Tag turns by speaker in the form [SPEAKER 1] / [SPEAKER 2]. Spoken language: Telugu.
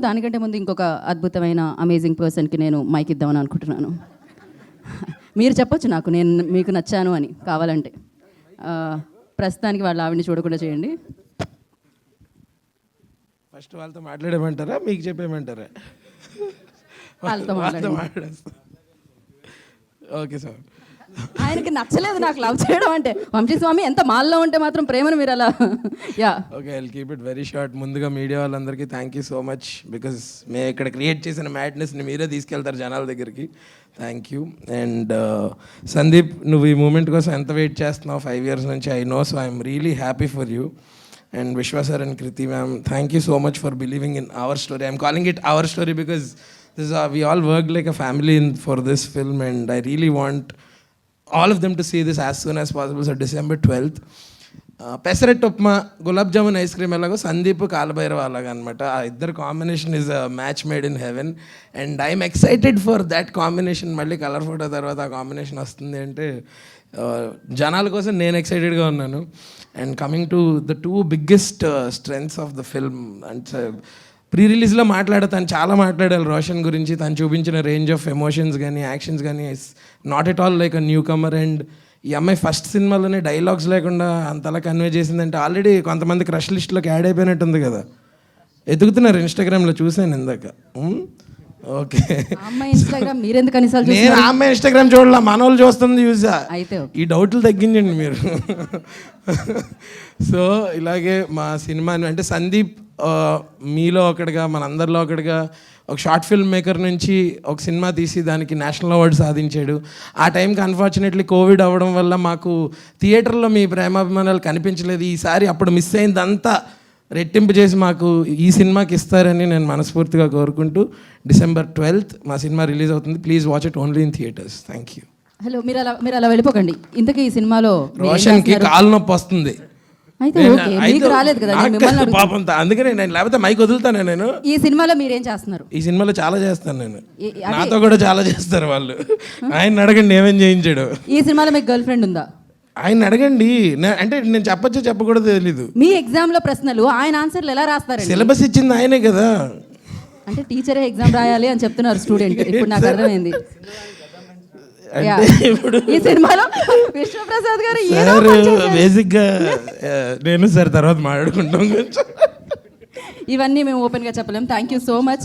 [SPEAKER 1] దానికంటే ముందు ఇంకొక అద్భుతమైన అమేజింగ్ పర్సన్కి నేను మైక్ ఇద్దామని అనుకుంటున్నాను. మీరు చెప్పొచ్చు నాకు నేను మీకు నచ్చాను అని కావాలంటే. ప్రస్తుతానికి వాళ్ళ ఆవిడని చూడకుండా చేయండి.
[SPEAKER 2] ఫస్ట్ వాళ్ళతో మాట్లాడేమంటారా మీకు చెప్పేయమంటారా?
[SPEAKER 1] వాళ్ళతో
[SPEAKER 2] మాట్లాడేస్తా. Okay sir.
[SPEAKER 1] ఆయనకి నచ్చలేదు నాకు లవ్ చేయడం అంటే. వంశీ స్వామి ఎంత మాల్లో ఉంటే మాత్రం ప్రేమను మీరు అలా yeah
[SPEAKER 2] okay, I will keep it very short. ముందుగా మీడియా వాళ్ళందరికీ thank you so much, because మేము ఇక్కడ క్రియేట్ చేసిన మ్యాడ్నెస్ని మీరే తీసుకెళ్తారు జనాల దగ్గరికి. Thank you. అండ్ సందీప్, నువ్వు ఈ మూమెంట్ కోసం ఎంత వెయిట్ చేస్తున్నావు 5 years నుంచి, I know. So I'm really happy for you. And Vishwa sir and Kriti ma'am, thank you so much for believing in our story. I'm calling it our story because this is we all worked like a family for this film, and I really want all of them to see this as soon as possible. So December 12th. Pesarattu upma, gulab jamun, ice cream ఎలాగో సందీప్ కాలభైరవ అలాగా అనమాట. ఆ ఇద్దరు combination is a match made in heaven. And I'm excited for that combination. మళ్ళీ కలర్ ఫోటో తర్వాత ఆ కాంబినేషన్ వస్తుంది అంటే జనాల కోసం నేను ఎక్సైటెడ్గా ఉన్నాను. And coming to the 2 biggest strengths of the film, and pre రిలీజ్లో తను చాలా మాట్లాడాలి రోషన్ గురించి. తను చూపించిన రేంజ్ ఆఫ్ ఎమోషన్స్ కానీ యాక్షన్స్ కానీ is not at all like a newcomer. And ఈ అమ్మాయి ఫస్ట్ సినిమాలోనే డైలాగ్స్ లేకుండా అంతలా కన్వే చేసిందంటే ఆల్రెడీ కొంతమంది క్రష్ లిస్ట్లోకి యాడ్ అయిపోయినట్టుంది కదా. ఎదుగుతున్నారు ఇన్స్టాగ్రామ్లో, చూశాను ఇందాక. ఓకే, నేను ఆ అమ్మాయి ఇన్స్టాగ్రామ్ చూడాల, మనోళ్ళు చూస్తుంది చూసా. ఈ డౌట్లు తగ్గించండి మీరు. సో ఇలాగే మా సినిమాని అంటే సందీప్ మీలో ఒకటిగా మనందరిలో ఒకటిగా ఒక షార్ట్ ఫిల్మ్ మేకర్ నుంచి ఒక సినిమా తీసి దానికి నేషనల్ అవార్డు సాధించాడు. ఆ టైంకి అన్ఫార్చునేట్లీ కోవిడ్ అవ్వడం వల్ల మాకు థియేటర్లో మీ ప్రేమాభిమానాలు కనిపించలేదు. ఈసారి అప్పుడు మిస్ అయిందంతా రెట్టింపు చేసి మాకు ఈ సినిమాకి ఇస్తారని నేను మనస్ఫూర్తిగా కోరుకుంటూ December 12th మా సినిమా రిలీజ్ అవుతుంది. Please watch it only in theatres. Thank you.
[SPEAKER 1] Hello, మీరు అలా వెళ్ళిపోకండి. ఇంతకీ ఈ సినిమాలో
[SPEAKER 2] రోషన్కి కాలు నొప్పి వస్తుంది. పాపం, అందుకనే నేను లేకపోతే మైక్ వదులుతాను. నేను
[SPEAKER 1] ఈ సినిమాలో మీరేం చేస్తున్నారు?
[SPEAKER 2] ఈ సినిమాలో చాలా చేస్తాను నేను, నాతో కూడా చాలా చేస్తారు వాళ్ళు. ఆయన అడగండి ఏమేం చేయించాడు.
[SPEAKER 1] ఈ సినిమాలో మీకు గర్ల్ ఫ్రెండ్ ఉందా?
[SPEAKER 2] ఆయన అడగండి. అంటే నేను చెప్పచ్చో చెప్పకూడదు తెలీదు.
[SPEAKER 1] మీ ఎగ్జామ్ లో ప్రశ్నలు ఆయన ఆన్సర్లు ఎలా రాస్తారు?
[SPEAKER 2] సిలబస్ ఇచ్చింది ఆయనే కదా.
[SPEAKER 1] అంటే టీచరే ఎగ్జామ్ రాయాలి అని చెప్తున్నారు స్టూడెంట్. ఇప్పుడు నాకు అర్థమైంది. ఈ సినిమాలో విశ్వప్రసాద్ గారు
[SPEAKER 2] బేసిక్ గా నేను సార్ తర్వాత మాట్లాడుకుంటాం.
[SPEAKER 1] ఇవన్నీ మేము ఓపెన్ గా చెప్పలేము. Thank you so much.